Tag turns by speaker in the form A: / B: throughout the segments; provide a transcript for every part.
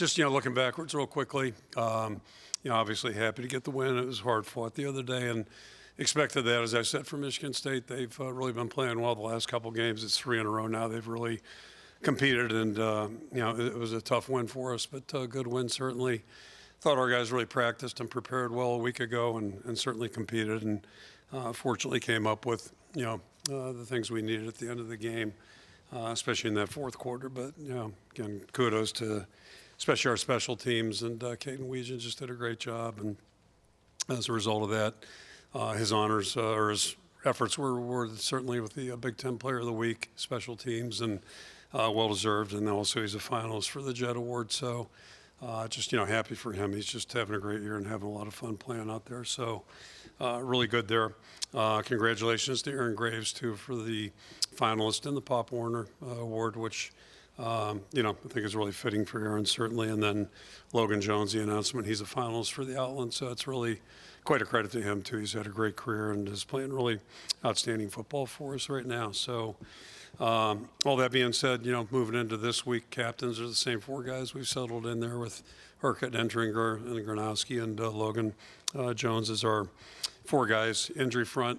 A: Just, looking backwards real quickly, obviously happy to get the win. It was hard fought the other day and expected that. As I said, for Michigan State, they've really been playing well the last couple games. It's 3 in a row now. They've really competed, and, it was a tough win for us, but a good win certainly. Thought our guys really practiced and prepared well a week ago and certainly competed and fortunately came up with, the things we needed at the end of the game, especially in that fourth quarter. But, again, kudos to especially our special teams, and Caden Weejan just did a great job. And as a result of that, his honors or his efforts were rewarded certainly with the Big Ten Player of the Week, special teams, and well-deserved. And also he's a finalist for the Jet Award. So just, happy for him. He's just having a great year and having a lot of fun playing out there. So really good there. Congratulations to Aaron Graves, too, for the finalist in the Pop Warner Award, which, I think is really fitting for Aaron, certainly. And then Logan Jones, the announcement, he's a finalist for the Outland. So it's really quite a credit to him, too. He's had a great career and is playing really outstanding football for us right now. So all that being said, moving into this week, captains are the same 4 guys we've settled in there with Herkett, Entringer, and Gronowski, and Logan Jones as our 4 guys. Injury front,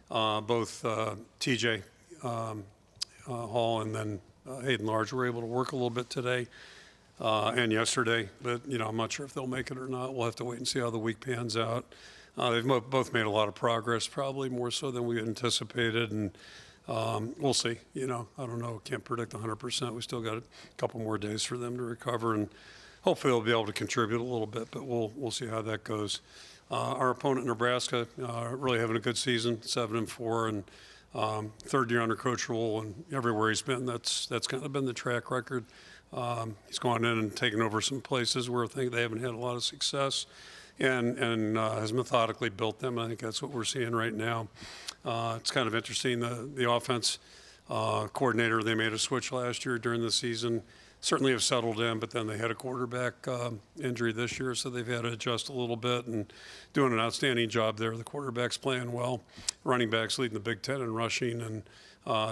A: both TJ Hall and then Hayden Large were able to work a little bit today and yesterday, but, I'm not sure if they'll make it or not. We'll have to wait and see how the week pans out. They've both made a lot of progress, probably more so than we anticipated, and we'll see. I don't know. Can't predict 100%. We still got a couple more days for them to recover, and hopefully they'll be able to contribute a little bit, but we'll see how that goes. Our opponent, Nebraska, really having a good season, 7-4, and third year under Coach Rule, and everywhere he's been, that's kind of been the track record. He's gone in and taken over some places where I think they haven't had a lot of success, and has methodically built them. I think that's what we're seeing right now. It's kind of interesting, the offense coordinator, they made a switch last year during the season, certainly have settled in, but then they had a quarterback injury this year, so they've had to adjust a little bit and doing an outstanding job there. The quarterback's playing well. Running back's leading the Big Ten in rushing and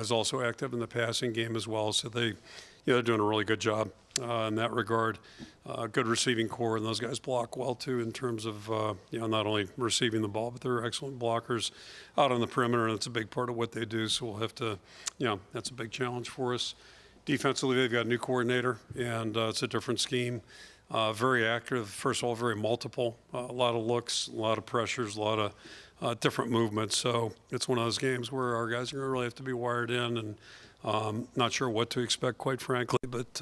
A: is also active in the passing game as well. So they're doing a really good job in that regard. Good receiving core, and those guys block well, too, in terms of, not only receiving the ball, but they're excellent blockers out on the perimeter, and it's a big part of what they do. So we'll have to, that's a big challenge for us. Defensively, they've got a new coordinator, and it's a different scheme. Very active, first of all, very multiple, a lot of looks, a lot of pressures, a lot of different movements. So it's one of those games where our guys are going to really have to be wired in, and not sure what to expect, quite frankly, but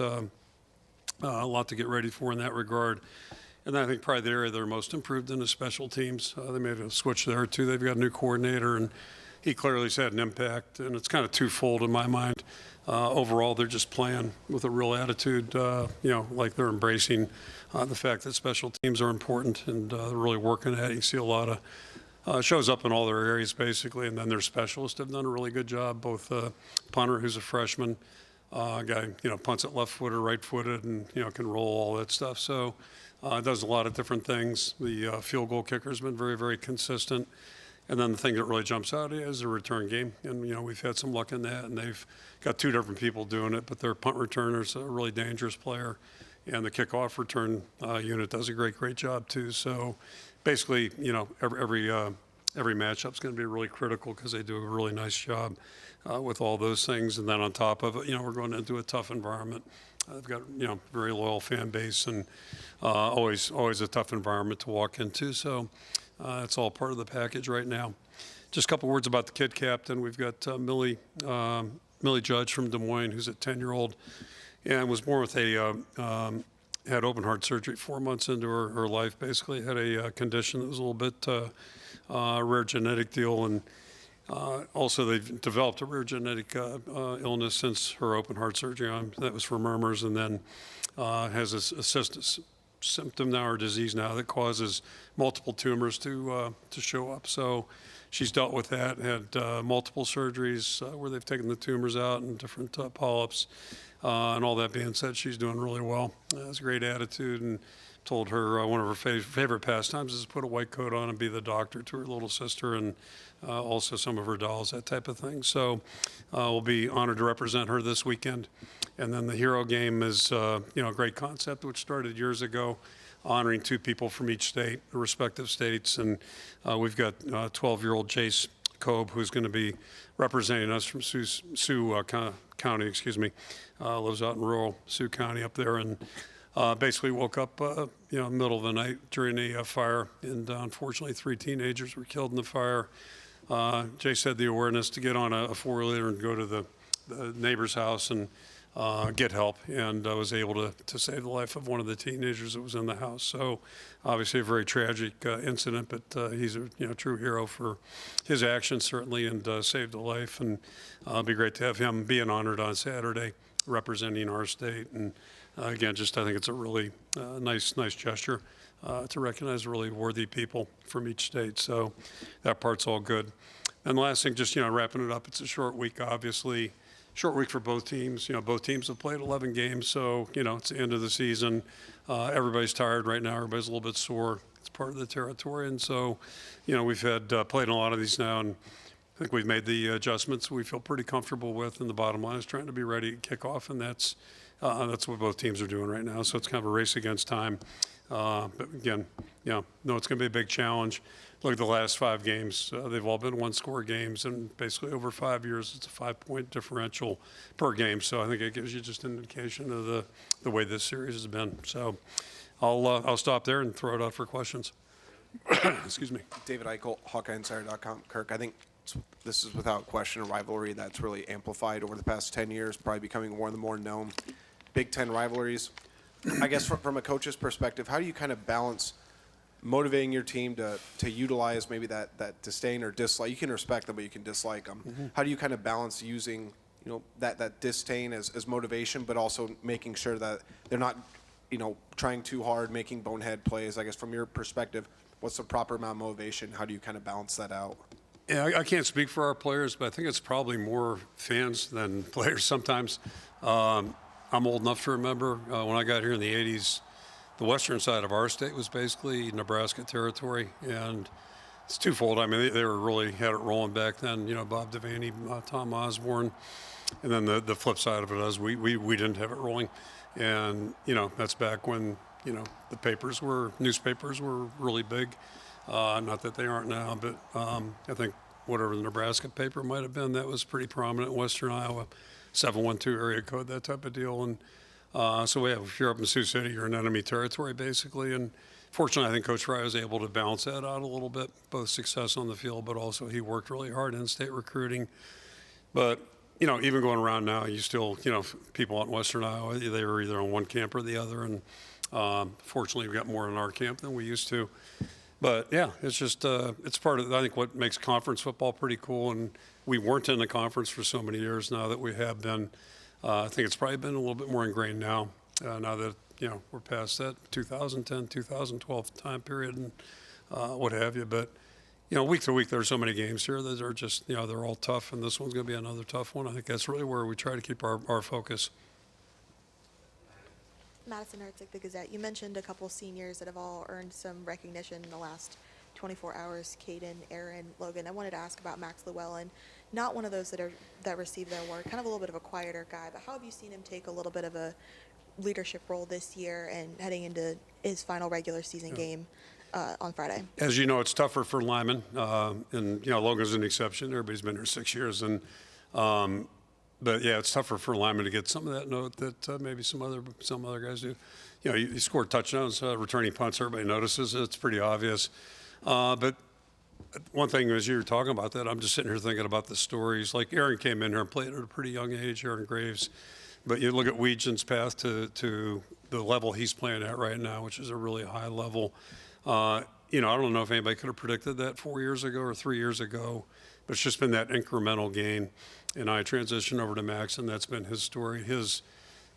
A: a lot to get ready for in that regard. And then I think probably the area they're most improved in is special teams. They made a switch there, too. They've got a new coordinator, and he clearly has had an impact, and it's kind of twofold in my mind. Overall, they're just playing with a real attitude, like they're embracing the fact that special teams are important, and they're really working at it. You see a lot of shows up in all their areas, basically, and then their specialists have done a really good job, both punter, who's a freshman, guy, punts at left-footed, right-footed, and, can roll, all that stuff. So does a lot of different things. The field goal kicker's been very, very consistent. And then the thing that really jumps out is the return game. And, we've had some luck in that, and they've got 2 different people doing it, but their punt returner's a really dangerous player, and the kickoff return unit does a great job, too. So basically, every matchup's going to be really critical because they do a really nice job with all those things. And then on top of it, we're going into a tough environment. They've got, very loyal fan base, and always a tough environment to walk into. So it's all part of the package right now. Just a couple words about the kid captain. We've got Millie Judge from Des Moines, who's a 10-year-old, and was born with had open heart surgery 4 months into her life. Basically had a condition that was a little bit rare genetic deal, and also they've developed a rare genetic illness since her open heart surgery. That was for murmurs, and then has a symptom now, or disease now, that causes multiple tumors to show up. So she's dealt with that, had multiple surgeries where they've taken the tumors out and different polyps. And all that being said, she's doing really well. Has a great attitude, and told her one of her favorite pastimes is to put a white coat on and be the doctor to her little sister, and also some of her dolls, that type of thing. So we'll be honored to represent her this weekend. And then the hero game is a great concept which started years ago, honoring 2 people from each state, the respective states. And we've got 12-year-old Chase Cobe, who's going to be representing us from Sioux County, lives out in rural Sioux County up there, and basically woke up, middle of the night during a fire, and unfortunately 3 teenagers were killed in the fire. Chase had the awareness to get on a 4-wheeler and go to the neighbor's house and get help, and was able to save the life of one of the teenagers that was in the house. So obviously a very tragic incident, but he's a true hero for his actions, certainly, and saved a life. And it'll be great to have him being honored on Saturday representing our state. And again, I think it's a really nice gesture to recognize really worthy people from each state. So that part's all good. And the last thing, just wrapping it up, it's a short week, obviously. Short week for both teams. Both teams have played 11 games, so it's the end of the season. Everybody's tired right now. Everybody's a little bit sore. It's part of the territory, and so we've had played in a lot of these now, and I think we've made the adjustments we feel pretty comfortable with. And the bottom line is trying to be ready to kick off, and that's what both teams are doing right now. So it's kind of a race against time. But again, it's going to be a big challenge. Look at the last 5 games. They've all been 1-score games, and basically over 5 years, it's a 5-point differential per game. So I think it gives you just an indication of the way this series has been. So I'll stop there and throw it out for questions. Excuse me.
B: David Eichel, HawkeyeInsider.com. Kirk, I think this is without question a rivalry that's really amplified over the past 10 years, probably becoming one of the more known Big Ten rivalries. I guess from a coach's perspective, how do you kind of balance motivating your team to utilize maybe that disdain or dislike? You can respect them, but you can dislike them. Mm-hmm. How do you kind of balance using that disdain as motivation, but also making sure that they're not trying too hard, making bonehead plays? I guess from your perspective, what's the proper amount of motivation? How do you kind of balance that out?
A: Yeah, I can't speak for our players, but I think it's probably more fans than players sometimes. I'm old enough to remember when I got here in the 80s, the western side of our state was basically Nebraska territory, and it's twofold. I mean, they were really had it rolling back then. Bob Devaney, Tom Osborne, and then the flip side of it is we didn't have it rolling, and that's back when newspapers were really big. Not that they aren't now, but I think whatever the Nebraska paper might have been, that was pretty prominent in Western Iowa, 712 area code, that type of deal. And so if you're up in Sioux City, you're in enemy territory, basically. And fortunately, I think Coach Fry was able to balance that out a little bit, both success on the field, but also he worked really hard in state recruiting. But, even going around now, you still, people out in Western Iowa, they were either on one camp or the other. And fortunately, we got more in our camp than we used to. But, yeah, it's just it's part of, I think, what makes conference football pretty cool. And we weren't in the conference for so many years now that we have been. I think it's probably been a little bit more ingrained now that, we're past that 2010, 2012 time period and what have you. But, week to week, there are so many games here that are just, they're all tough. And this one's going to be another tough one. I think that's really where we try to keep our focus.
C: Madison Ertzig, the Gazette. You mentioned a couple seniors that have all earned some recognition in the last 24 hours, Caden, Aaron, Logan. I wanted to ask about Max Llewellyn, not one of those that received the award, kind of a little bit of a quieter guy, but how have you seen him take a little bit of a leadership role this year and heading into his final regular season game on Friday? As
A: you know, it's tougher for Lyman, and Logan's an exception. Everybody's been here 6 years, and but yeah, it's tougher for Lyman to get some of that note that maybe some other guys do. He scored touchdowns, returning punts. Everybody notices it. It's pretty obvious. But one thing, as you were talking about that, I'm just sitting here thinking about the stories. Like Aaron came in here and played at a pretty young age, Aaron Graves. But you look at Weegen's path to the level he's playing at right now, which is a really high level. I don't know if anybody could have predicted that 4 years ago or 3 years ago, but it's just been that incremental gain. And I transitioned over to Max, and that's been his story.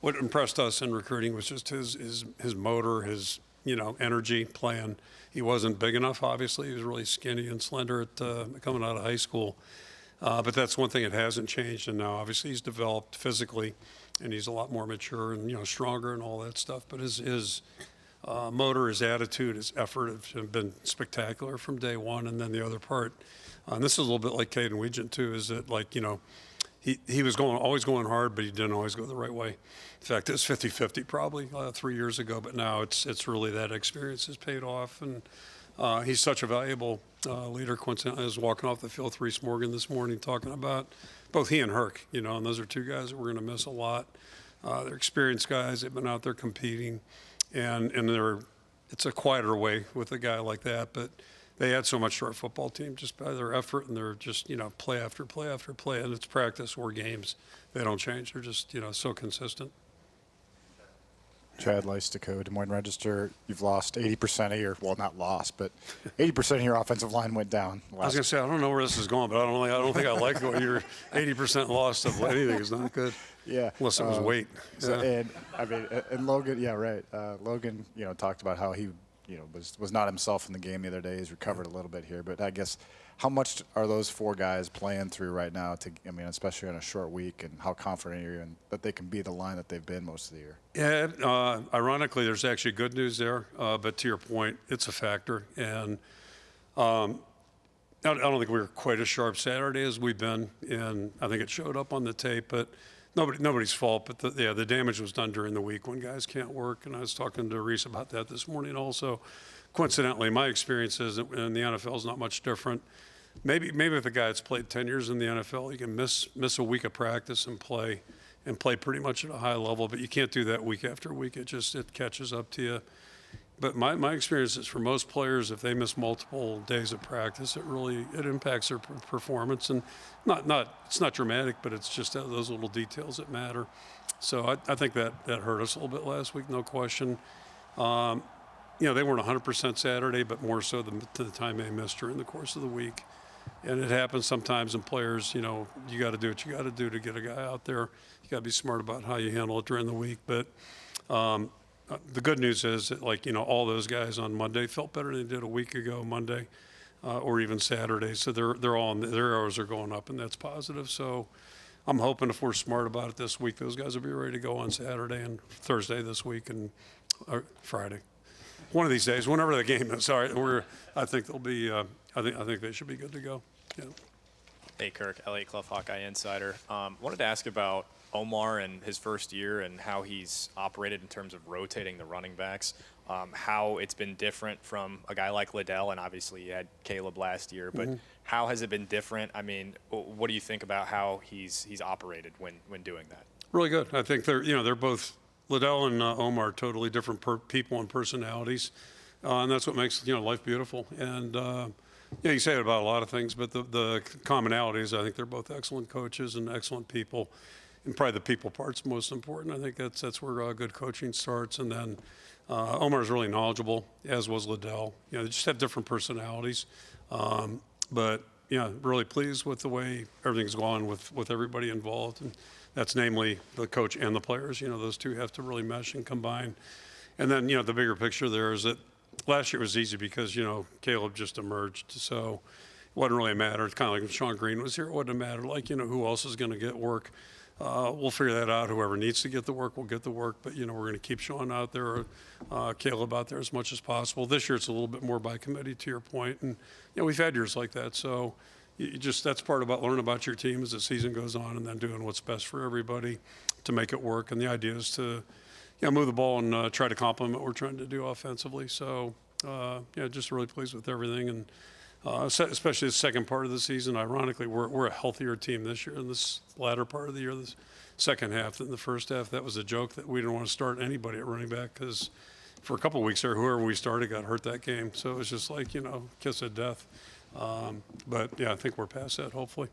A: What impressed us in recruiting was just his motor, his energy playing. He wasn't big enough, obviously. He was really skinny and slender coming out of high school. But that's one thing that hasn't changed. And now, obviously, he's developed physically and he's a lot more mature and, stronger and all that stuff. But his motor, his attitude, his effort have been spectacular from day one. And then the other part, and this is a little bit like Caden Weegent too, is that he was always going hard, but he didn't always go the right way. In fact, it was 50-50 probably 3 years ago, but now it's really that experience has paid off. And he's such a valuable leader. Coincidentally, I was walking off the field with Reese Morgan this morning talking about both he and Kirk, and those are two guys that we're going to miss a lot. They're experienced guys. They've been out there competing, and it's a quieter way with a guy like that, but they add so much to our football team just by their effort, and they're just, play after play after play, and it's practice or games. They don't change. They're just, so consistent.
D: Chad Leistico, Des Moines Register. You've lost 80% of your, well, not lost, but 80% of your offensive line went down.
A: I was going to say, I don't know where this is going, but I don't think I like it when you're 80% lost of anything is not good.
D: Yeah.
A: Unless it was weight.
D: So, and Logan, yeah, right. Logan, talked about how he, was not himself in the game the other day. He's recovered a little bit here, but I guess how much are those four guys playing through right now? Especially on a short week, and how confident are you in that they can be the line that they've been most of the year?
A: Yeah, ironically, there's actually good news there, but to your point, it's a factor, and I don't think we were quite as sharp Saturday as we've been, and I think it showed up on the tape, but nobody's fault. But the damage was done during the week when guys can't work, and I was talking to Reese about that this morning also. Coincidentally, my experience is that in the NFL is not much different. Maybe if a guy that's played 10 years in the NFL, he can miss a week of practice and play pretty much at a high level, but you can't do that week after week. It catches up to you. But my experience is for most players, if they miss multiple days of practice, it impacts their performance, and it's not dramatic, but it's just those little details that matter. So I think that hurt us a little bit last week, no question. They weren't 100% Saturday, but more so to the time they missed during the course of the week. And it happens sometimes in players, you got to do what you got to do to get a guy out there. You got to be smart about how you handle it during the week. But the good news is that, all those guys on Monday felt better than they did a week ago Monday or even Saturday. So their hours are going up, and that's positive. So I'm hoping if we're smart about it this week, those guys will be ready to go on Saturday and Thursday this week or Friday. One of these days, whenever the game is. All right, I think they'll be. I think they should be good to go. Yeah.
E: Hey, Kirk, Elliot Clough, Hawkeye Insider. Wanted to ask about Omar and his first year and how he's operated in terms of rotating the running backs. How it's been different from a guy like Liddell, and obviously you had Caleb last year. But how has it been different? I mean, what do you think about how he's operated when doing that? Really good.
A: I think they're both. Liddell and Omar are totally different people and personalities, and that's what makes life beautiful. And you say it about a lot of things, but the commonalities, I think they're both excellent coaches and excellent people, and probably the people part's most important. I think that's where good coaching starts. And then Omar's really knowledgeable, as was Liddell. They just have different personalities, but really pleased with the way everything's gone with everybody involved. And that's namely the coach and the players. Those two have to really mesh and combine. And then, the bigger picture there is that last year was easy because, Caleb just emerged. So it wasn't really a matter. It's kind of like when Sean Green was here. It wasn't a matter who else is going to get work. We'll figure that out. Whoever needs to get the work will get the work. But, we're going to keep Sean out there, Caleb out there as much as possible. This year it's a little bit more by committee, to your point. And, we've had years like that. So that's part about learning about your team as the season goes on, and then doing what's best for everybody to make it work. And the idea is to move the ball and try to complement what we're trying to do offensively. So just really pleased with everything, and especially the second part of the season. Ironically, we're a healthier team this year in this latter part of the year, the second half, than the first half. That was a joke that we didn't want to start anybody at running back because for a couple of weeks there, whoever we started got hurt that game. So it was just kiss of death. But I think we're past that, hopefully.